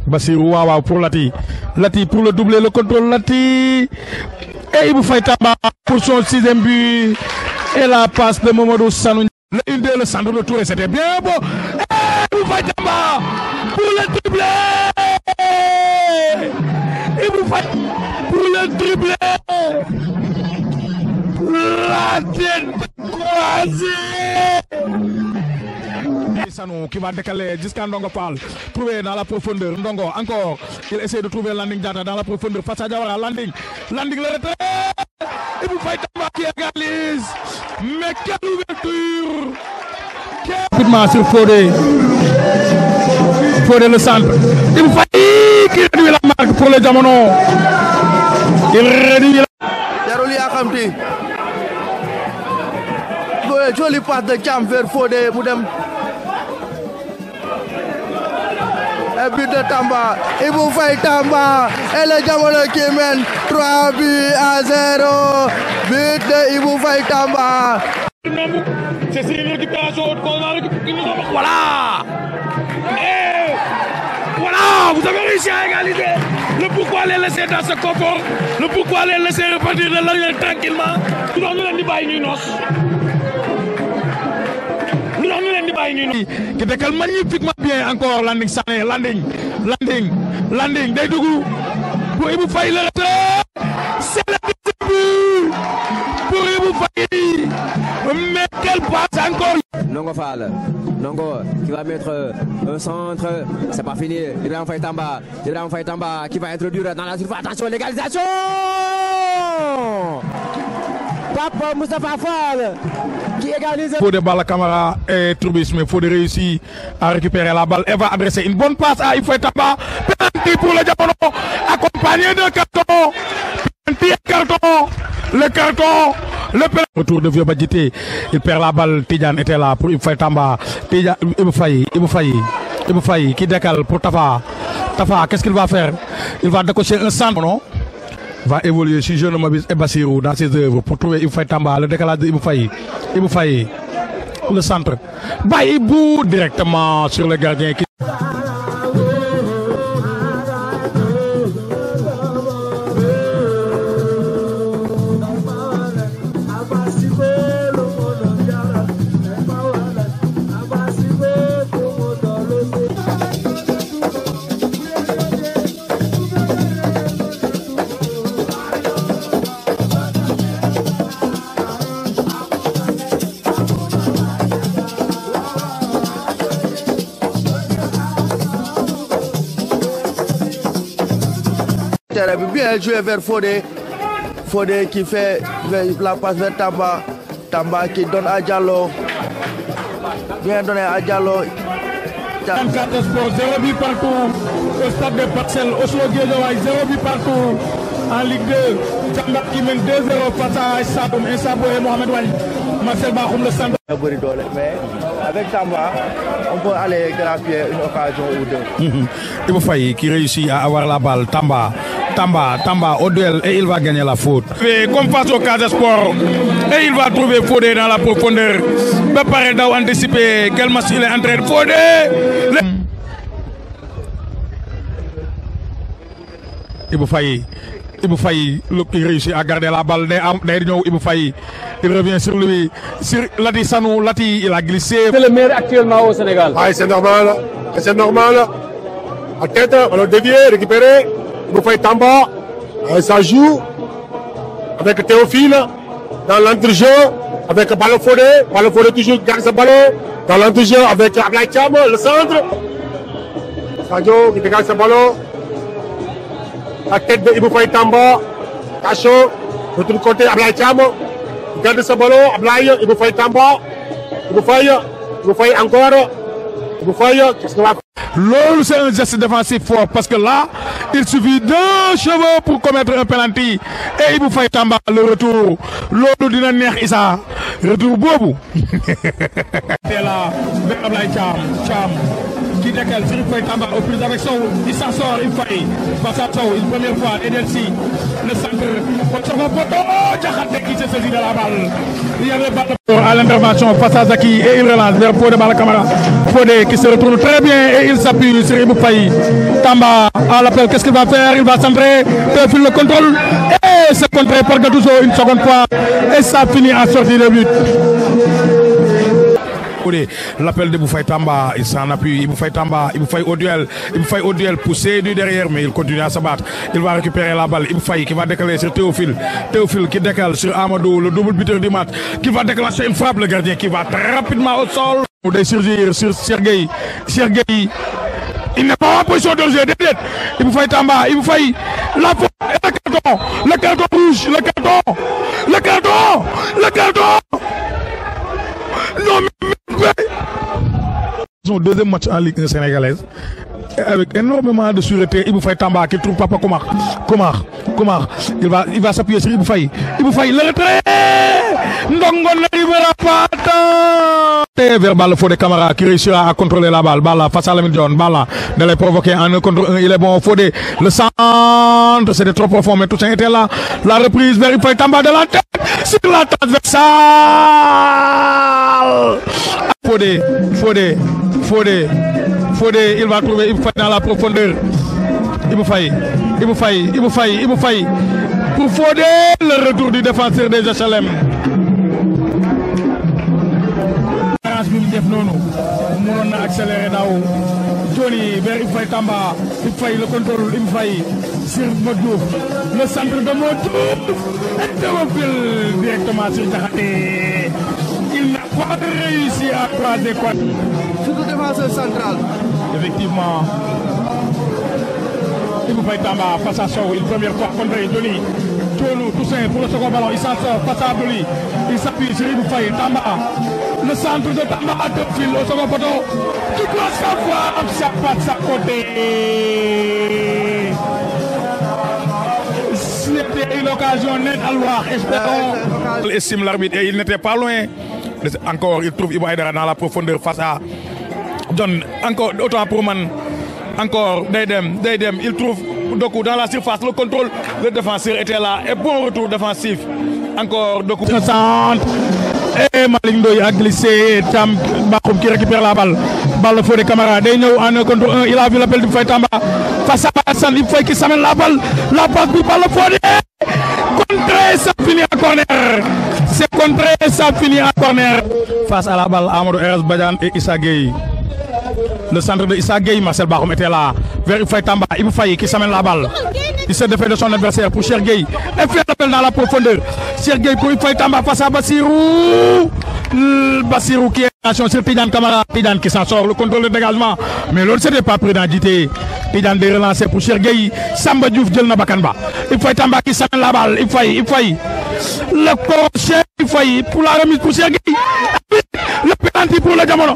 Bassirou waaw pour Lati pour le doubler, le contrôle Lati et Ibou Faye Tamba pour son 6e but et la passe de Mamadou Sanou. Le 1-2, le centre de Touré, c'était bien beau. Et Ibou Faye Tamba pour le triplé. Ibou Faye pour le triplé. La tête croisée. Sanou qui va décaler jusqu'à Ndongo Fall, trouver dans la profondeur. Ndongo encore, il essaie de trouver Landing Diatta dans la profondeur face à Diawara. Landing le retrait. Ibou Faye Tamba qui égalise. Mais quelle ouverture! Rapidement sur Fodé. Fodé le centre. Ibou Faye qui réduit la marque pour les Jamono. Il réduit la Jarul Yakamti. Joli passe de Thiam vers Fodé mu dem. Et but de Tamba, Ibou Faye Tamba et le Jamono qui mène 3 buts à 0. But de Ibou Faye Tamba. C'est une récupération voilà. Et voilà, vous avez réussi à égaliser. Le pourquoi les laisser dans ce confort, le pourquoi les laisser repartir de l'arrière tranquillement. Tout le monde nous dit pas une noce. Qui décale magnifiquement bien encore Landing Sané, Landing, Deydougou pour Ibou Faye le retrait. C'est le début pour Ibou Faye. Mais quelle passe encore. Ndongo Fall, Ndongo qui va mettre un centre, c'est pas fini. Ibrahima Faye Tamba qui va introduire dans la surface. Attention, l'égalisation. Pape Moustapha Fall qui égalise. Fodé Balla Camara et Troubiche, mais Fodé réussit à récupérer la balle et va adresser une bonne passe à Ibou Faye Tamba. Penalty pour le Jamono, accompagné d'un carton. Penalty et carton. Le carton. Le retour de Vieux Badjité. Il perd la balle. Tidiane était là pour Ibou Faye Tamba. Ibou Faye qui décale pour Tafa. Tafa, qu'est-ce qu'il va faire? Il va décocher un centre, non? Va évoluer si je ne m'abuse et Bassirou dans ses œuvres pour trouver Ibou Faye Tamba, le décalage de Ibou Faye, le centre. Ibou directement sur le gardien qui... Bien joué vers Fodé. Fodé qui fait la passe vers Tamba. Tamba qui donne à Diallo. Bien donné à Diallo. 34 Sport, 0 but partout. Au stade des Parcelles, Oslo Guédiawaye, 0 but partout. En Ligue 2, Tamba qui mène 2-0 face à Sadoum, Sabo et Mohamed Wali. Marcel Bakhoum le centre. Mais avec Tamba, on peut aller grappiller une occasion ou deux. Ibou Faye qui réussit à avoir la balle. Tamba au duel et il va gagner la faute. Comme face au Casa Sport. Et il va trouver Fodé dans la profondeur. Préparé d'anticiper quel match il est en train de Fodé. Ibou Faye qui réussit à garder la balle. Ibou Faye, il revient sur lui. Sur Lati Sanou, Lati, il a glissé. C'est le meilleur actuellement au Sénégal. Ah, c'est normal. À tête, on l'a dévié, récupéré. Ibou Faye Tamba, ça joue avec Théophile dans l'entrejeu, avec Ballon Fodé toujours garde ce ballon dans l'entrejeu avec Ablaye Thiam, le centre. Sadio qui dégage ce ballon. La tête de Ibou Faye Tamba, Cachot, de l'autre côté Ablaye Thiam, garde ce ballon, Ablaye, Ibou Faye Tamba, Ibou Faye encore, Ibou Faye, qu'est-ce qu'on va faire? L'autre, c'est un geste défensif fort parce que là, il suffit d'un cheveu pour commettre un penalty. Et Ibou Faye Tamba, le retour. L'autre dina neex Issa. Retour bobu. C'est là, Ablaye Thiam, qui décale sur Ibou Tamba aux prises avec Sow. Il s'en sort, il faillit. Face à Sow, une première fois, Edelsi. Le centre, Diakhaté qui se saisit de la balle. Il y avait balle à l'intervention face à Zaki et il relance vers Fodé Bala Camara. Fodé qui se retourne très bien et il s'appuie sur Ibou Faye. Tamba à l'appel, qu'est-ce qu'il va faire? Il va centrer, Théophile le contrôle et se contré par Gattuso une seconde fois et ça finit en sortie de but. L'appel de Ibou Faye Tamba, il s'en appuie, Ibou Faye Tamba, Ibou Faye au duel, poussé du derrière, mais il continue à se battre. Il va récupérer la balle, Ibou Faye qui va décaler sur Théophile qui décale sur Amadou, le double buteur du match, qui va déclencher une frappe, le gardien qui va très rapidement au sol. Pour surgir sur Sergueï, il n'est pas en position de jeu, Ibou Faye Tamba, Ibou Faye, la faute, le carton rouge, le carton. Non mais son deuxième match en Ligue 1 sénégalaise avec énormément de sûreté. Ibou Faye Tamba qui trouve Papa Komar. Il va s'appuyer sur Ibou Faye, le retrait. Ndongo n'arrivera pas à temps. Vers balle Fodé Camara qui réussira à contrôler la balle. Balle face à Lamine John. Balle de les provoquer en 1 contre 1. Il est bon Fodé. Le centre, c'était trop profond, mais tout ça était là. La reprise vers Ibou Faye Tamba de la tête sur la transversale. Fodé, il va trouver Ibou Faye dans la profondeur. Ibou Faye. Pour Fodé, le retour du défenseur des HLM. On a accéléré là-haut. Johnny vers Ibou Faye Tamba. Ibou Faye le contrôle, Ibou Faye sur Modou. Le centre de Modou. Et Théophile directement sur Diakhaté. Il n'a pas réussi à croiser quoi. Surtout défenseur central. Effectivement. Ibou Faye Tamba face à Sow, une première fois contre Johnny. Toussaint pour le second ballon, il s'en sort face à Abdouli. Il s'appuie sur Ibou Faye Tamba. Le centre de Tamba à Théophile au second poteau. Qui doit savoir sa patte, sa côté. C'était une occasion nette à Loire, espérons. Il estime l'arbitre et il n'était pas loin. Encore, il trouve Ibou Aïdara dans la profondeur face à John. Encore, autant pour Man. Encore, Daydem. Il trouve Doku dans la surface. Le contrôle, le défenseur était là. Et bon retour défensif. Encore Doku. Et Malick Ndoye a glissé. Tam Bakhoum qui récupère la balle. Balle Fodé Camara. Degno en 1 contre 1. Il a vu l'appel du Faye Tamba. Face à Hassan, il faut qu'il s'amène la balle. La passe du balle Fodé. Contré, ça finit en corner. C'est contré, ça finit en corner. Face à la balle, Amadou Eres Badiane et Issa Gueye. Le centre de Issa Gueye, Marcel Bakhoum était là. Vers Ibou Faye Tamba, Ibou Faye qui s'amène la balle. Il se défait de son adversaire pour Cheikh Gueye. Et fait l'appel dans la profondeur. Cheikh Gueye pour Ibou Faye Tamba face à Bassirou. Bassirou qui est sur Tidiane Camara. Tidiane qui s'en sort, le contrôle de dégagement. Mais l'autre c'était pas prudent d'agiter. Tidiane de relancer pour Cheikh Gueye. Samba Diouf Djel Nabakanba. Ibou Faye Tamba qui s'amène la balle. Ibou Faye. Le crochet Ibou Faye pour la remise pour Cheikh Gueye. Le penalty pour le Diamono.